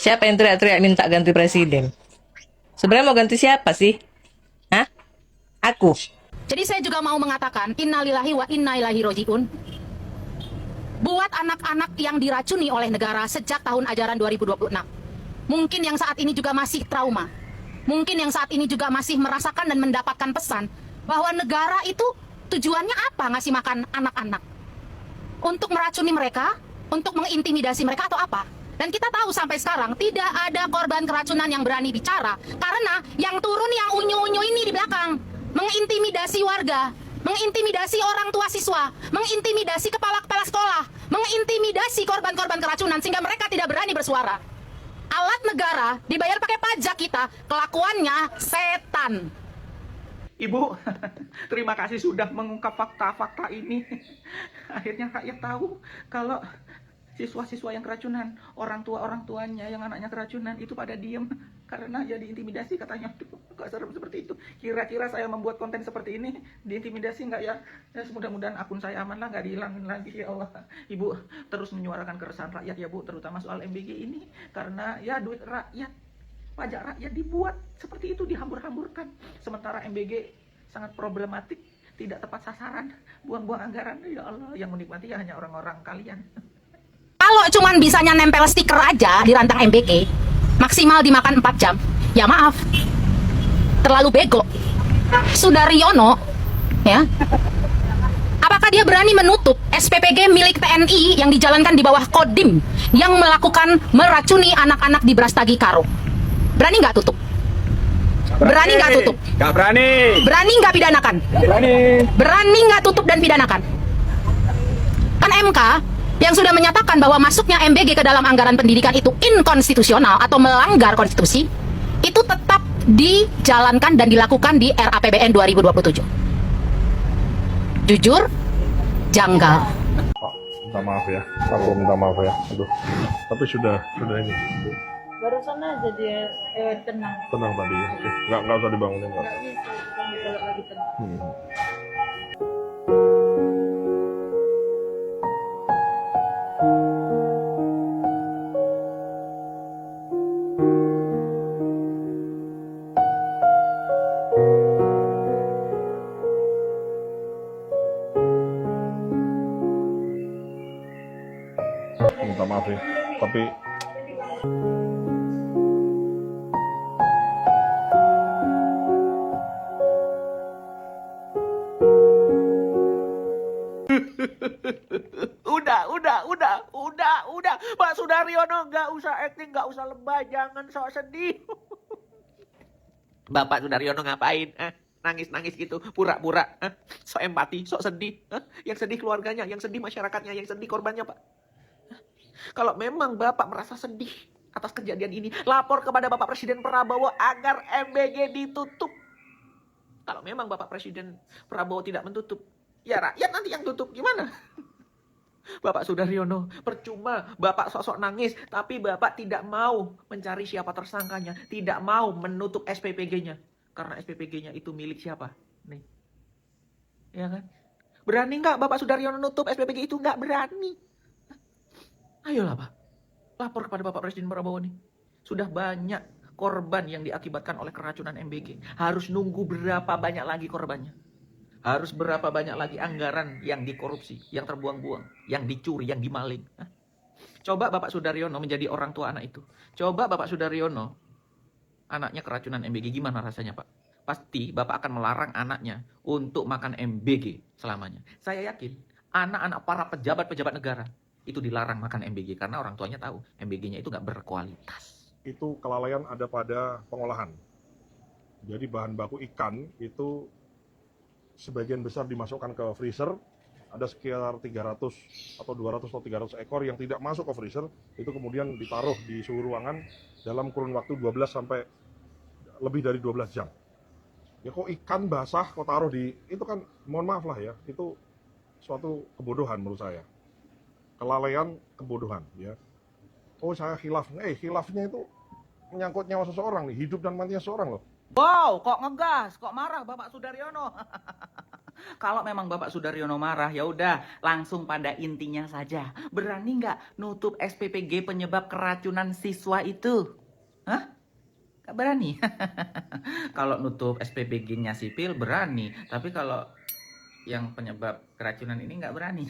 Siapa yang teriak-teriak minta ganti presiden? Sebenarnya mau ganti siapa sih? Hah? Aku. Jadi saya juga mau mengatakan innalillahi wa inna ilaihi rojiun. Buat anak-anak yang diracuni oleh negara sejak tahun ajaran 2026. Mungkin yang saat ini juga masih trauma. Mungkin yang saat ini juga masih merasakan dan mendapatkan pesan bahwa negara itu tujuannya apa ngasih makan anak-anak? Untuk meracuni mereka, untuk mengintimidasi mereka atau apa? Dan kita tahu sampai sekarang tidak ada korban keracunan yang berani bicara karena yang turun yang unyu-unyu ini di belakang mengintimidasi warga, mengintimidasi orang tua siswa, mengintimidasi kepala-kepala sekolah, mengintimidasi korban-korban keracunan sehingga mereka tidak berani bersuara. Alat negara dibayar pakai pajak kita, kelakuannya setan. Ibu, terima kasih sudah mengungkap fakta-fakta ini. Akhirnya rakyat tahu kalau siswa-siswa yang keracunan, orang tuanya yang anaknya keracunan itu pada diem karena ya diintimidasi katanya. Aduh, kok serem seperti itu. Kira-kira saya membuat konten seperti ini diintimidasi nggak ya? Ya mudah-mudahan akun saya aman lah, nggak dihilangin lagi ya Allah. Ibu terus menyuarakan keresahan rakyat ya Bu, terutama soal MBG ini karena ya duit rakyat, pajak rakyat dibuat seperti itu, dihambur-hamburkan. Sementara MBG sangat problematik, tidak tepat sasaran, buang-buang anggaran. Ya Allah, yang menikmati ya hanya orang-orang kalian. Kalau cuman bisanya nempel stiker aja di rantang MBK, maksimal dimakan 4 jam, ya maaf, terlalu bego. Sudaryono, ya, apakah dia berani menutup SPPG milik TNI yang dijalankan di bawah Kodim yang melakukan meracuni anak-anak di Brastagi Karo? Berani nggak tutup? Berani nggak tutup? Nggak berani. Berani nggak pidanakan? Berani. Berani nggak tutup dan pidanakan? Kan MK yang sudah menyatakan bahwa masuknya MBG ke dalam anggaran pendidikan itu inkonstitusional atau melanggar konstitusi, itu tetap dijalankan dan dilakukan di RAPBN 2027. Jujur, janggal. Pak, minta maaf ya. Aku minta maaf ya. Aduh. Tapi sudah ini. Barusan aja dia tenang. Tenang tadi ya. Oke. Nggak usah dibangunin, Pak. Nggak bisa, bukan ditolak lagi tenang. Minta maaf ya. Tapi Udah. Pak Sudaryono nggak usah acting, nggak usah lebay, jangan sok sedih. Bapak Sudaryono ngapain? Nangis-nangis gitu, pura-pura, sok empati, sok sedih. Yang sedih keluarganya, yang sedih masyarakatnya, yang sedih korbannya, Pak. Kalau memang Bapak merasa sedih atas kejadian ini, lapor kepada Bapak Presiden Prabowo agar MBG ditutup. Kalau memang Bapak Presiden Prabowo tidak menutup, ya rakyat nanti yang tutup, gimana? Bapak Sudaryono, percuma Bapak sok-sok nangis, tapi Bapak tidak mau mencari siapa tersangkanya, tidak mau menutup SPPG-nya. Karena SPPG-nya itu milik siapa? Nih. Ya kan? Berani nggak Bapak Sudaryono nutup SPPG itu? Nggak berani. Ayolah Pak, lapor kepada Bapak Presiden Prabowo nih. Sudah banyak korban yang diakibatkan oleh keracunan MBG. Harus nunggu berapa banyak lagi korbannya? Harus berapa banyak lagi anggaran yang dikorupsi, yang terbuang-buang, yang dicuri, yang dimaling. Coba Bapak Sudaryono menjadi orang tua anak itu. Coba Bapak Sudaryono, anaknya keracunan MBG, gimana rasanya Pak? Pasti Bapak akan melarang anaknya untuk makan MBG selamanya. Saya yakin anak-anak para pejabat-pejabat negara itu dilarang makan MBG karena orang tuanya tahu MBG-nya itu nggak berkualitas. itu kelalaian ada pada pengolahan. Jadi bahan baku ikan itu sebagian besar dimasukkan ke freezer, ada sekitar 300 atau 200 atau 300 ekor yang tidak masuk ke freezer, itu kemudian ditaruh di suhu ruangan dalam kurun waktu 12 sampai lebih dari 12 jam. Ya kok ikan basah kok taruh di, itu kan mohon maaf lah ya, itu suatu kebodohan menurut saya. Kelalaian, kebodohan ya. Oh saya khilaf, khilafnya itu menyangkut nyawa seseorang nih, hidup dan matinya seseorang loh. Wow, kok ngegas, kok marah Bapak Sudaryono? Kalau memang Bapak Sudaryono marah, ya udah langsung pada intinya saja. Berani nggak nutup SPPG penyebab keracunan siswa itu? Hah? Nggak berani. Kalau nutup SPPG-nya sipil berani, tapi kalau yang penyebab keracunan ini nggak berani.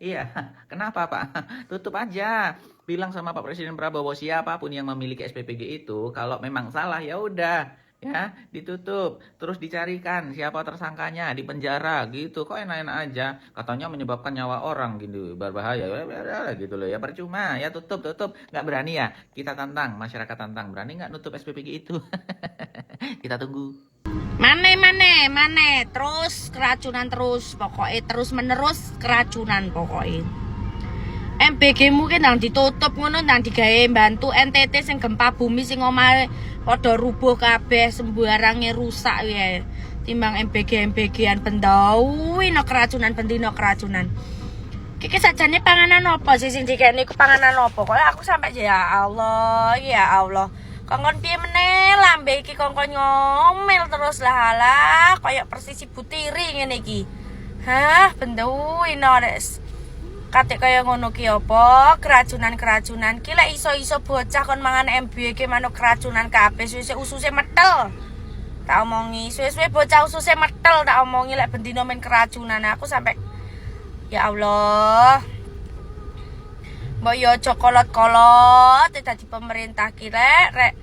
Iya, kenapa Pak? Tutup aja. Bilang sama Pak Presiden Prabowo, siapapun yang memiliki SPPG itu, kalau memang salah ya udah, ya ditutup. Terus dicarikan siapa tersangkanya, dipenjara gitu. Kok enak-enak aja? Katanya menyebabkan nyawa orang gitu, berbahaya. Ya, gitu loh ya, percuma ya, tutup. Nggak berani ya? Kita tantang, masyarakat tantang. Berani nggak nutup SPPG itu? Kita tunggu. Mane, terus keracunan terus, pokoknya terus menerus keracunan pokoknya. MBG mungkin nang ditutup ngono, nang digawe bantu NTT sing gempa bumi sing omahe padha rubuh kabeh, sembarangnya rusak ya. Timbang MBG-an bendau no keracunan bendino keracunan. Kiki sajane panganan apa sih sing dikene iku panganan apa? Kok aku sampai ya Allah. Kongkon piye meneh lambe iki kongkon ngomel terus lah koyo persis ibu tiri ngene iki. Hah, benduino res. Katik kaya ngono ki apa? Keracunan ki lek iso-iso bocah kon mangan MBG manuk keracunan kabeh suwe ususe metel. Tak omongi, suwe-suwe bocah ususe metel tak omongi lek bendino men keracunan. Aku sampai ya Allah. Mbok yo aja kolot-kolot dadi pemerintah ki rek.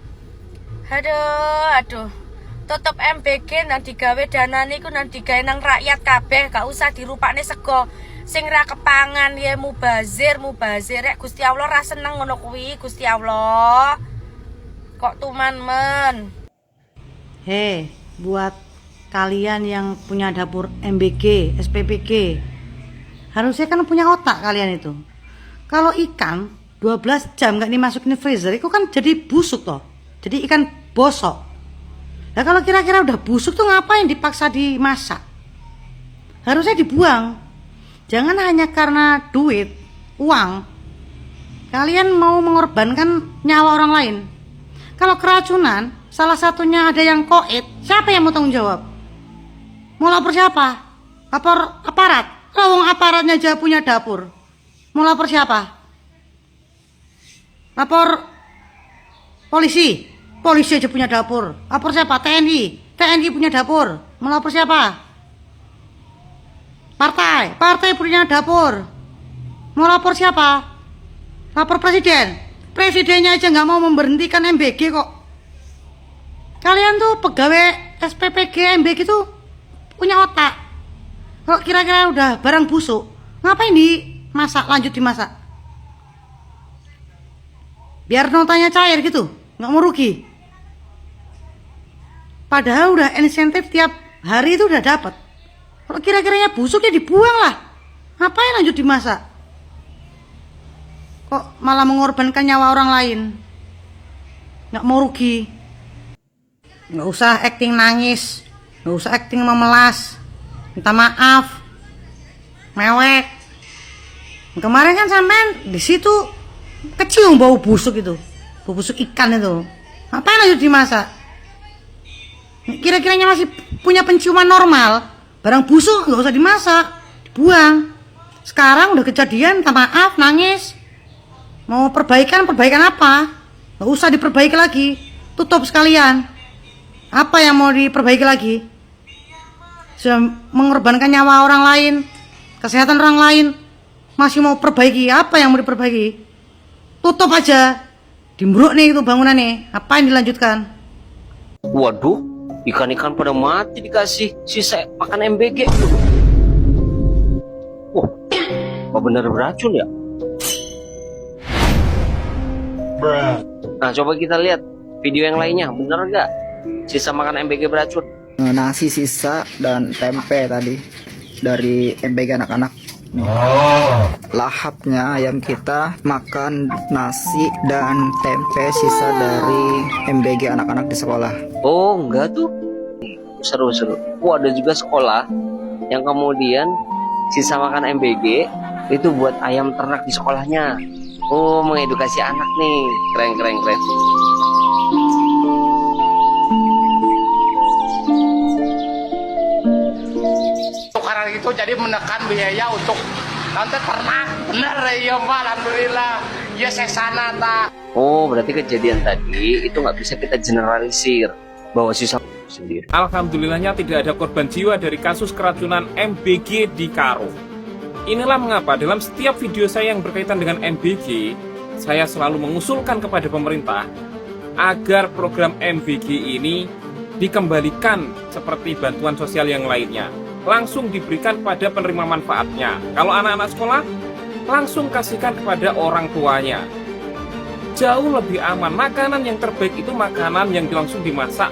Aduh. Tutup MBG nang digawe danane iku nang digawe nang rakyat kabeh, gak usah dirupakne sego sing ra kepangan ya mubazir rek. Gusti Allah ra seneng ngono kuwi, Gusti Allah. Kok tuman men. Hei, buat kalian yang punya dapur MBG, SPPG, harusnya kan punya otak kalian itu. Kalau ikan 12 jam gak dimasukin freezer, itu kan jadi busuk toh. Jadi ikan bosok. Nah kalau kira-kira udah busuk tuh ngapain dipaksa dimasak? Harusnya dibuang. Jangan hanya karena duit, uang, kalian mau mengorbankan nyawa orang lain. Kalau keracunan, salah satunya ada yang koit, siapa yang mau tanggung jawab? Mau lapor siapa? Lapor aparat. Kalau aparatnya aja punya dapur, mau lapor siapa? Lapor polisi aja punya dapur. Lapor siapa? TNI punya dapur. Mau lapor siapa? Partai punya dapur. Mau lapor siapa? Lapor presidennya aja nggak mau memberhentikan MBG kok. Kalian tuh pegawai SPPG MBG tuh punya otak. Kalau kira-kira udah barang busuk, ngapain lanjut dimasak? Biar notanya cair gitu, nggak mau rugi. Padahal udah insentif tiap hari itu udah dapat. Kalau kira-kiranya busuk ya dibuang lah. Ngapain lanjut dimasak? Kok malah mengorbankan nyawa orang lain? Nggak mau rugi. Nggak usah acting nangis, nggak usah acting memelas, minta maaf, mewek. Kemarin kan sampean di situ kecium bau busuk itu, bau busuk ikan itu. Ngapain lanjut dimasak? Kira-kiranya masih punya penciuman normal, barang busuk nggak usah dimasak, dibuang. Sekarang udah kejadian, minta maaf, nangis, mau perbaikan apa? Nggak usah diperbaiki lagi, tutup sekalian. Apa yang mau diperbaiki lagi? Sudah mengorbankan nyawa orang lain, kesehatan orang lain, masih mau perbaiki? Apa yang mau diperbaiki? Tutup aja. Dimbruk nih itu bangunannya. Apa yang dilanjutkan? Waduh, ikan-ikan pada mati dikasih sisa makan MBG. Wah, apa benar beracun ya? Nah, coba kita lihat video yang lainnya, bener nggak sisa makan MBG beracun? Nasi sisa dan tempe tadi dari MBG anak-anak. Lahapnya ayam kita makan nasi dan tempe sisa dari MBG anak-anak di sekolah. Oh, enggak tuh. Seru-seru. Wah, ada juga sekolah yang kemudian sisa makan MBG itu buat ayam ternak di sekolahnya. Oh, mengedukasi anak nih. Keren. itu jadi menekan biaya untuk nanti ternak. Bener ya Pak, alhamdulillah. Ya saya sana tak. Oh, berarti kejadian tadi itu nggak bisa kita generalisir bahwa siswa sendiri. Alhamdulillahnya tidak ada korban jiwa dari kasus keracunan MBG di Karo. Inilah mengapa dalam setiap video saya yang berkaitan dengan MBG, saya selalu mengusulkan kepada pemerintah agar program MBG ini dikembalikan seperti bantuan sosial yang lainnya. Langsung diberikan pada penerima manfaatnya. Kalau anak-anak sekolah, langsung kasihkan kepada orang tuanya. Jauh lebih aman. Makanan yang terbaik itu makanan yang langsung dimasak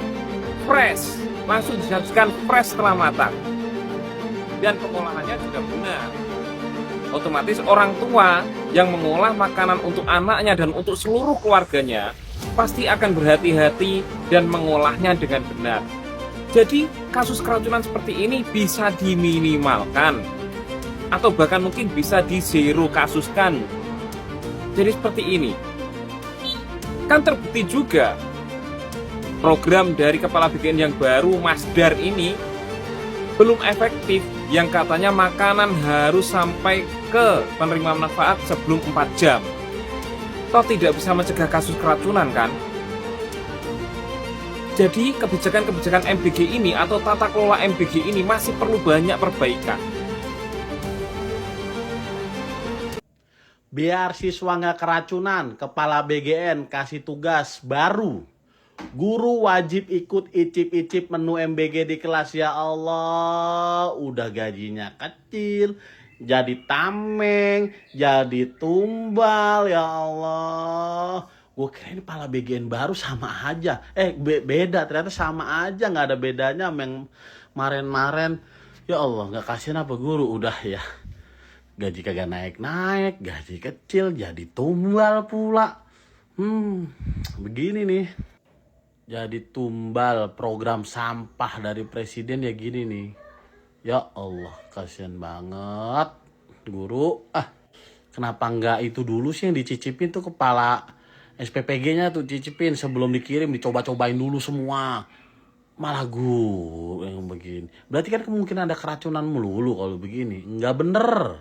fresh, langsung disajikan fresh setelah matang, dan pengolahannya juga benar. Otomatis orang tua yang mengolah makanan untuk anaknya dan untuk seluruh keluarganya pasti akan berhati-hati dan mengolahnya dengan benar. Jadi kasus keracunan seperti ini bisa diminimalkan atau bahkan mungkin bisa di-zero kasuskan. Jadi seperti ini. Kan terbukti juga program dari Kepala BKN yang baru, Mas Dar ini belum efektif, yang katanya makanan harus sampai ke penerima manfaat sebelum 4 jam. Toh tidak bisa mencegah kasus keracunan kan? Jadi kebijakan-kebijakan MBG ini atau tata kelola MBG ini masih perlu banyak perbaikan. Biar siswa nggak keracunan, Kepala BGN kasih tugas baru. Guru wajib ikut icip-icip menu MBG di kelas. Ya Allah, udah gajinya kecil, jadi tameng, jadi tumbal. Ya Allah, gue kira ini Kepala BGN baru sama aja. Beda, ternyata sama aja, nggak ada bedanya sama yang kemarin-kemarin. Ya Allah, nggak kasihan apa guru? Udah ya, gaji kagak naik-naik, gaji kecil jadi tumbal pula. Begini nih. Jadi tumbal program sampah dari presiden ya gini nih. Ya Allah, kasihan banget guru. Kenapa nggak itu dulu sih yang dicicipin tuh kepala SPPG-nya tuh cicipin sebelum dikirim, dicoba-cobain dulu semua. Malah guru yang begini. Berarti kan kemungkinan ada keracunan melulu kalau begini. Nggak bener.